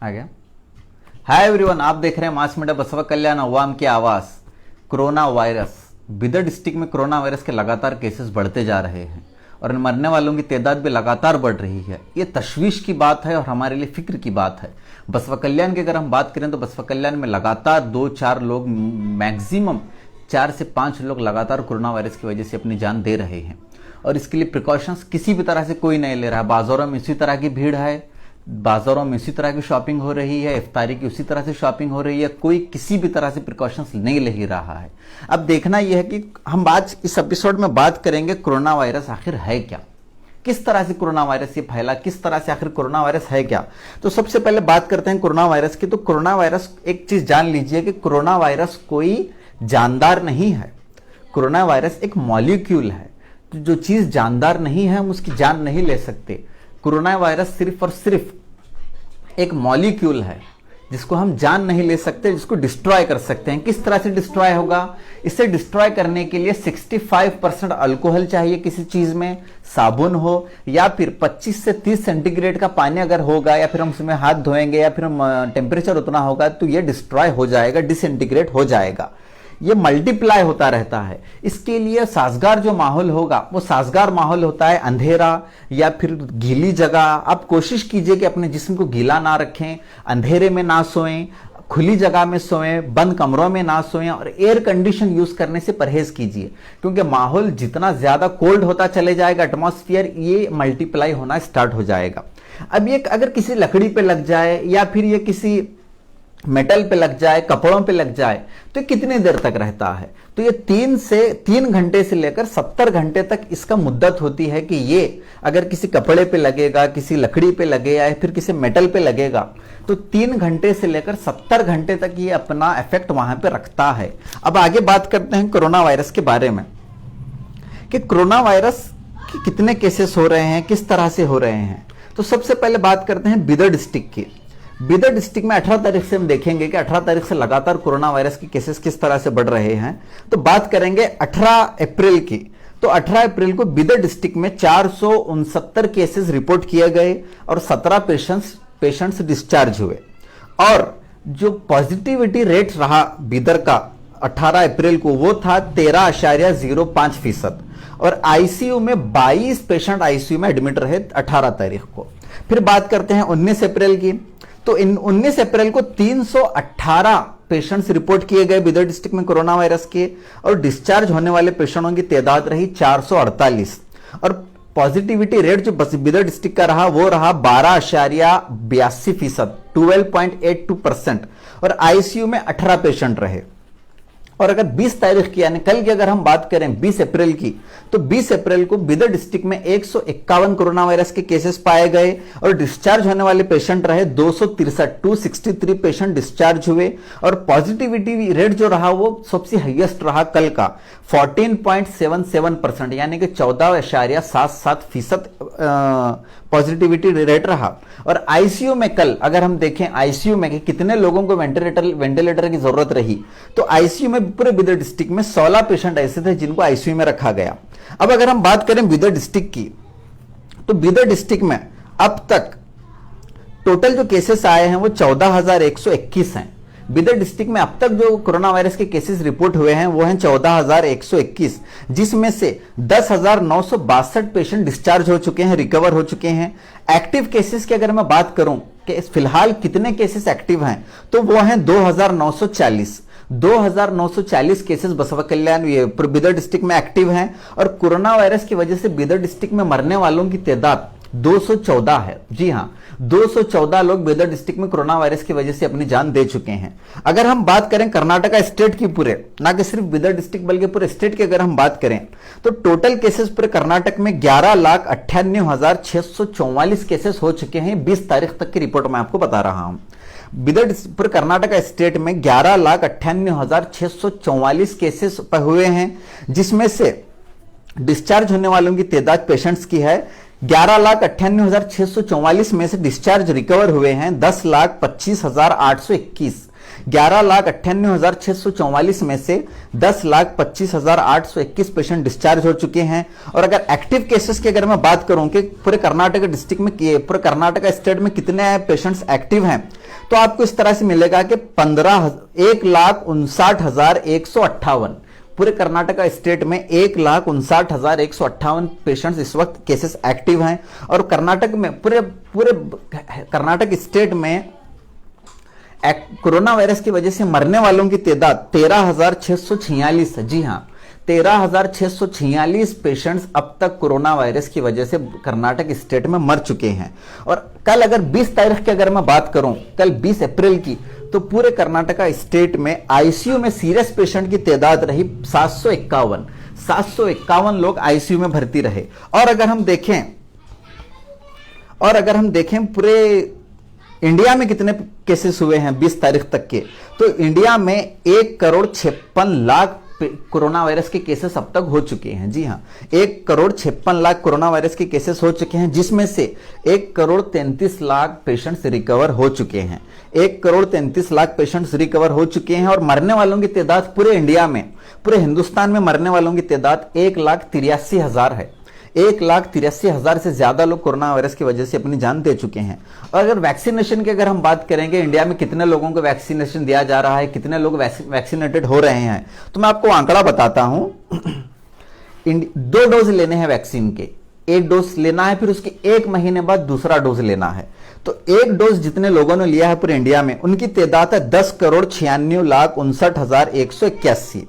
आ गया। Hi everyone, आप देख रहे हैं मास मीडिया बसवा कल्याण अवाम की आवाज। कोरोना वायरस, बिदर डिस्ट्रिक्ट में कोरोना वायरस के लगातार केसेस बढ़ते जा रहे हैं और मरने वालों की तादाद भी लगातार बढ़ रही है। ये तशवीश की बात है और हमारे लिए फिक्र की बात है। बसवा कल्याण की अगर हम बात करें तो बसवा कल्याण में लगातार 2-4 लोग, मैक्सिमम 4 से 5 लोग लगातार कोरोना वायरस की वजह से अपनी जान दे रहे हैं और इसके लिए प्रिकॉशंस किसी भी तरह से कोई नहीं ले रहा है। बाजारों में इसी तरह की भीड़ है, बाजारों में इसी तरह की शॉपिंग हो रही है, इफ्तारी की उसी तरह से शॉपिंग हो रही है, कोई किसी भी तरह से प्रिकॉशंस नहीं ले ही रहा है। अब देखना यह है कि हम आज इस एपिसोड में बात करेंगे कोरोना वायरस आखिर है क्या, किस तरह से कोरोना वायरस ये फैला, किस तरह से आखिर कोरोना वायरस है क्या। तो सबसे पहले बात करते हैं कोरोना वायरस की। तो कोरोना वायरस, एक चीज जान लीजिए कि कोरोना वायरस कोई जानदार नहीं है। कोरोना वायरस एक मॉलिक्यूल है। तो जो चीज जानदार नहीं है हम उसकी जान नहीं ले सकते। कोरोना वायरस सिर्फ और सिर्फ एक मॉलिक्यूल है जिसको हम जान नहीं ले सकते, जिसको डिस्ट्रॉय कर सकते हैं। किस तरह से डिस्ट्रॉय होगा? इसे डिस्ट्रॉय करने के लिए 65% अल्कोहल चाहिए किसी चीज में, साबुन हो या फिर 25 से 30 सेंटीग्रेड का पानी अगर होगा, या फिर हम उसमें हाथ धोएंगे, या फिर हम टेम्परेचर उतना होगा तो ये डिस्ट्रॉय हो जाएगा, डिसइंटीग्रेट हो जाएगा। ये मल्टीप्लाई होता रहता है। इसके लिए साजगार जो माहौल होगा वो साजगार माहौल होता है अंधेरा या फिर गीली जगह। आप कोशिश कीजिए कि अपने जिस्म को गीला ना रखें, अंधेरे में ना सोएं, खुली जगह में सोएं, बंद कमरों में ना सोएं और एयर कंडीशन यूज करने से परहेज कीजिए, क्योंकि माहौल जितना ज्यादा कोल्ड होता चले जाएगा एटमॉस्फेयर, ये मल्टीप्लाई होना स्टार्ट हो जाएगा। अब ये अगर किसी लकड़ी पे लग जाए या फिर ये किसी मेटल पे लग जाए, कपड़ों पे लग जाए तो कितने देर तक रहता है? तो ये 3 घंटे से लेकर 70 घंटे तक इसका मुद्दत होती है कि ये अगर किसी कपड़े पे लगेगा, किसी लकड़ी पे लगेगा या फिर किसी मेटल पे लगेगा तो 3 घंटे से लेकर 70 घंटे तक ये अपना इफेक्ट वहां पे रखता है। अब आगे बात करते हैं कोरोना वायरस के बारे में कि कोरोना वायरस के कितने केसेस हो रहे हैं, किस तरह से हो रहे हैं। तो सबसे पहले बात करते हैं बिदर डिस्ट्रिक्ट की। बिदर डिस्ट्रिक्ट में 18 तारीख से हम देखेंगे कि 18 तारीख से लगातार कोरोना वायरस के केसेस किस तरह से बढ़ रहे हैं। तो बात करेंगे 18 अप्रैल की। तो 18 अप्रैल को बिदर डिस्ट्रिक्ट में 469 केसेस रिपोर्ट किए गए और 17 पेशेंट्स डिस्चार्ज हुए। और जो पॉजिटिविटी रेट रहा बिदर का 18 अप्रैल को वो था 13.05%। और आईसीयू में 22 पेशेंट आईसीयू में एडमिट रहे 18 तारीख को। फिर बात करते हैं 19 अप्रैल की। तो इन 19 अप्रैल को 318 पेशेंट्स रिपोर्ट किए गए बिदर डिस्ट्रिक्ट में कोरोना वायरस के और डिस्चार्ज होने वाले पेशेंटों की तादाद रही 448। और पॉजिटिविटी रेट जो बिदर डिस्ट्रिक्ट का रहा वो रहा 12.82%, 12.82%। और आईसीयू में 18 पेशेंट रहे। और अगर 20 तारीख की यानी कल की अगर हम बात करें 20 अप्रैल की, तो 20 अप्रैल को बिदर डिस्ट्रिक्ट में 151 कोरोना वायरस के केसेस पाए गए और डिस्चार्ज होने वाले पेशेंट रहे 263 पेशेंट डिस्चार्ज हुए। और पॉजिटिविटी रेट जो रहा वो सबसे हाईएस्ट रहा कल का 14.77%, यानी कि 14.77% पॉजिटिविटी रेट रहा। और आईसीयू में कल अगर हम देखें आईसीयू में कि कितने लोगों को वेंटिलेटर की जरूरत रही, तो आईसीयू में पूरे बिदर डिस्ट्रिक्ट में 16 पेशेंट ऐसे थे जिनको आईसीयू में रखा गया। अब अगर हम बात करें बिदर डिस्ट्रिक्ट की, तो बिदर डिस्ट्रिक्ट में अब तक टोटल जो केसेस आए हैं वो 14,121 हैं। बिदर डिस्ट्रिक्ट में अब तक जो कोरोना वायरस के केसेस रिपोर्ट हुए हैं वो हैं 14,121, जिसमें से 10,962 पेशेंट डिस्चार्ज हो चुके हैं, रिकवर हो चुके हैं। एक्टिव केसेस की अगर मैं बात करूं कि फिलहाल कितने केसेस एक्टिव हैं, तो वो हैं 2,940 केसेस बसवा कल्याण बिदर डिस्ट्रिक्ट में एक्टिव हैं। और कोरोना वायरस की वजह से बिदर डिस्ट्रिक्ट में मरने वालों की तादाद 214 है। जी हां, 214 लोग बिदर डिस्ट्रिक्ट में कोरोना वायरस की वजह से अपनी जान दे चुके हैं। अगर हम बात करें कर्नाटका स्टेट की पूरे, ना कि सिर्फ बिदर डिस्ट्रिक्ट बल्कि पूरे स्टेट की अगर हम बात करें, तो टोटल केसेस पूरे कर्नाटक में 11,98,644 केसेस हो चुके हैं। 20 तारीख तक की रिपोर्ट मैं आपको बता रहा हूं। बिदर पूरे कर्नाटका स्टेट में 11,98,644 केसेस हुए हैं, जिसमें से डिस्चार्ज होने वालों की तादाद पेशेंट्स की है 11,98,644 में से डिस्चार्ज रिकवर हुए हैं 10,25,821। 11,98,644 में से 10,25,821 पेशेंट डिस्चार्ज हो चुके हैं। और अगर एक्टिव केसेस की अगर मैं बात करूं कि पूरे कर्नाटक डिस्ट्रिक्ट में, पूरे कर्नाटक स्टेट में कितने पेशेंट्स एक्टिव हैं, तो आपको इस तरह से मिलेगा कि 1,59,158 पूरे कर्नाटका स्टेट में 1,59,158 पेशेंट्स इस वक्त केसेस एक्टिव हैं। और कर्नाटक में पूरे पूरे कर्नाटक स्टेट में कोरोना वायरस की वजह से मरने वालों की तादाद 13,646 है। जी हां, 13,646 पेशेंट्स अब तक कोरोना वायरस की वजह से कर्नाटक स्टेट में मर चुके हैं। और कल अगर 20 तारीख की अगर मैं बात करूं, कल 20 अप्रैल की, तो पूरे कर्नाटका स्टेट में आईसीयू में सीरियस पेशेंट की तादाद रही 751 लोग आईसीयू में भर्ती रहे। और अगर हम देखें पूरे इंडिया में कितने केसेस हुए हैं 20 तारीख तक के, तो इंडिया में 1,56,00,000 कोरोना वायरस के केसेस अब तक हो चुके हैं। जी हां, 1,56,00,000 कोरोना वायरस के केसेस हो चुके हैं, जिसमें से 1,33,00,000 पेशेंट्स रिकवर हो चुके हैं। 1,33,00,000 पेशेंट्स रिकवर हो चुके हैं। और मरने वालों की तादाद पूरे इंडिया में, पूरे हिंदुस्तान में मरने वालों की तादाद 1,83,000 है। 1,83,000 से ज्यादा लोग कोरोना वायरस की वजह से अपनी जान दे चुके हैं। और अगर वैक्सीनेशन की अगर हम बात करेंगे, इंडिया में कितने लोगों को वैक्सीनेशन दिया जा रहा है, कितने लोग वैक्सीनेटेड हो रहे हैं, तो मैं आपको आंकड़ा बताता हूं। 2 डोज लेने हैं वैक्सीन के, 1 डोज लेना है, फिर उसके 1 महीने बाद दूसरा डोज लेना है। तो 1 डोज जितने लोगों ने लिया है पूरे इंडिया में, उनकी तादाद है 10,96,59,181।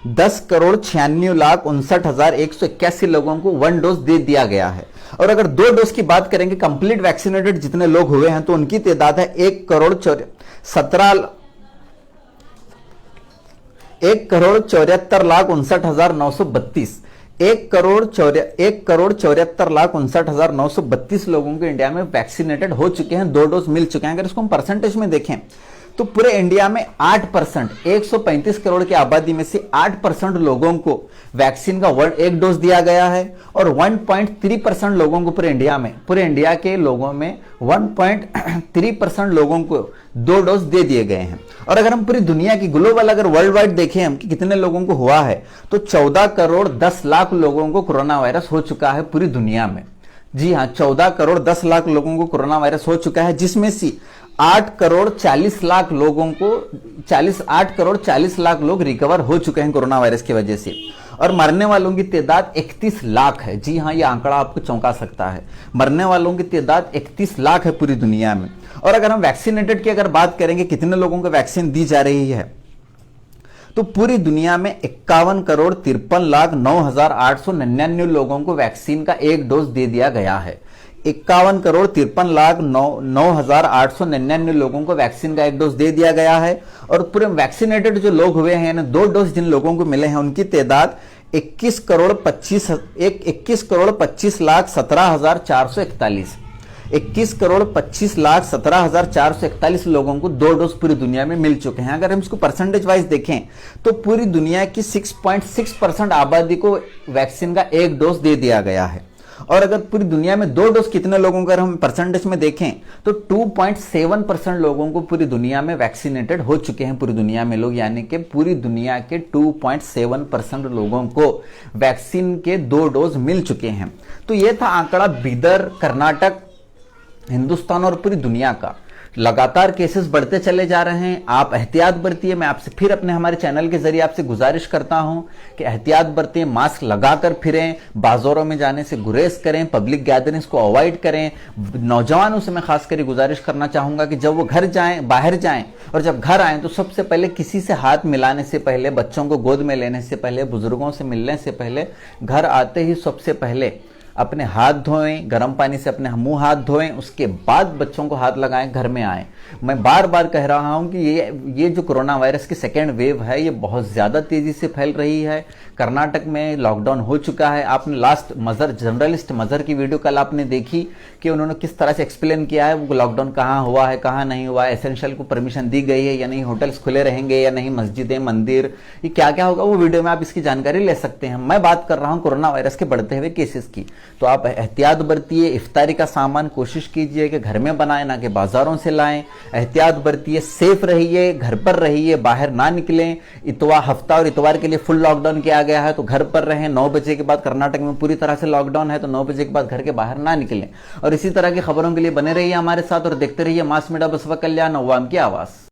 10,96,59,181 लोगों को 1 डोज दे दिया गया है। और अगर 2 डोज की बात करेंगे, कंप्लीट वैक्सीनेटेड जितने लोग हुए हैं, तो उनकी तादाद है 1,74,59,932। 1,74,59,932 लोगों को इंडिया में वैक्सीनेटेड हो चुके हैं, 2 डोज मिल चुके हैं। अगर इसको हम परसेंटेज में देखें तो पूरे इंडिया में 8%, 135 करोड़ की आबादी में से 8% लोगों को वैक्सीन का 1 डोज दिया गया है। और 1.3% लोगों को पूरे इंडिया के लोगों में 1.3% लोगों को 2 डोज दे दिए गए हैं। और अगर हम पूरी दुनिया की ग्लोबल अगर वर्ल्ड वाइड देखें हम कि कितने लोगों को हुआ है, तो 14,10,00,000 लोगों को कोरोना वायरस हो चुका है पूरी दुनिया में। जी हां, 14,10,00,000 लोगों को कोरोना वायरस हो चुका है, जिसमें से 8,40,00,000 लोगों को 8,40,00,000 लोग रिकवर हो चुके हैं कोरोना वायरस की वजह से। और मरने वालों की तादाद 31 लाख है। जी हां, यह आंकड़ा आपको चौंका सकता है। मरने वालों की तादाद 31 लाख है पूरी दुनिया में। और अगर हम वैक्सीनेटेड की अगर बात करेंगे, कितने लोगों को वैक्सीन दी जा रही है, तो पूरी दुनिया में 51,53,09,899 लोगों को वैक्सीन का 1 डोज दे दिया गया है। 51,53,09,899 लोगों को वैक्सीन का 1 डोज दे दिया गया है। और पूरे वैक्सीनेटेड जो लोग हुए हैं, यानी 2 डोज जिन लोगों को मिले हैं, उनकी तादाद 21,25,17,441। 21,25,17,441 लोगों को 2 डोज पूरी दुनिया में मिल चुके हैं। अगर हम इसको परसेंटेज वाइज देखें, तो पूरी दुनिया की 6.6% आबादी को वैक्सीन का 1 डोज दे दिया गया है। और अगर पूरी दुनिया में 2 डोज कितने लोगों का हम परसेंटेज में देखें, तो 2.7% लोगों को पूरी दुनिया में वैक्सीनेटेड हो चुके हैं पूरी दुनिया में लोग, यानी कि पूरी दुनिया के 2.7% लोगों को वैक्सीन के 2 डोज मिल चुके हैं। तो यह था आंकड़ा बीदर, कर्नाटक, हिंदुस्तान और पूरी दुनिया का। लगातार केसेस बढ़ते चले जा रहे हैं, आप एहतियात बरतिए। मैं आपसे फिर अपने हमारे चैनल के जरिए आपसे गुजारिश करता हूं कि एहतियात बरतिए, मास्क लगाकर फिरें, बाजारों में जाने से गुरेज करें, पब्लिक गैदरिंग्स को अवॉइड करें। नौजवानों से मैं खासकर गुजारिश करना चाहूंगा कि जब वो घर जाएं, बाहर जाएं, और जब घर आएं तो सबसे पहले किसी से हाथ मिलाने से पहले, बच्चों को गोद में लेने से पहले, बुजुर्गों से मिलने से पहले, घर आते ही सबसे पहले अपने हाथ धोएं, गर्म पानी से अपने मुंह हाथ धोएं, उसके बाद बच्चों को हाथ लगाएं, घर में आएं। मैं बार बार कह रहा हूं कि ये जो कोरोना वायरस की सेकेंड वेव है, ये बहुत ज्यादा तेजी से फैल रही है। कर्नाटक में लॉकडाउन हो चुका है। आपने लास्ट जर्नलिस्ट मजहर की वीडियो कल आपने देखी कि उन्होंने किस तरह से एक्सप्लेन किया है वो लॉकडाउन कहाँ हुआ है, कहाँ नहीं हुआ है, एसेंशियल को परमिशन दी गई है या नहीं, होटल्स खुले रहेंगे या नहीं, मस्जिदें, मंदिर, ये क्या क्या होगा, वो वीडियो में आप इसकी जानकारी ले सकते हैं। मैं बात कर रहा हूं कोरोना वायरस के बढ़ते हुए केसेस की। तो आप एहतियात बरतिए, इफ्तारी का सामान कोशिश कीजिए कि घर में बनाएं, ना कि बाजारों से लाएं। एहतियात बरतिए, सेफ रहिए, घर पर रहिए, बाहर ना निकलें। हफ्ता और इतवार के लिए फुल लॉकडाउन किया गया है, तो घर पर रहें। 9 बजे के बाद कर्नाटक में पूरी तरह से लॉकडाउन है, तो 9 बजे के बाद घर के बाहर ना निकलें। और इसी तरह की खबरों के लिए बने रहिए हमारे साथ और देखते रहिए मास मीडिया बसवा कल्याण, अवाम की आवाज।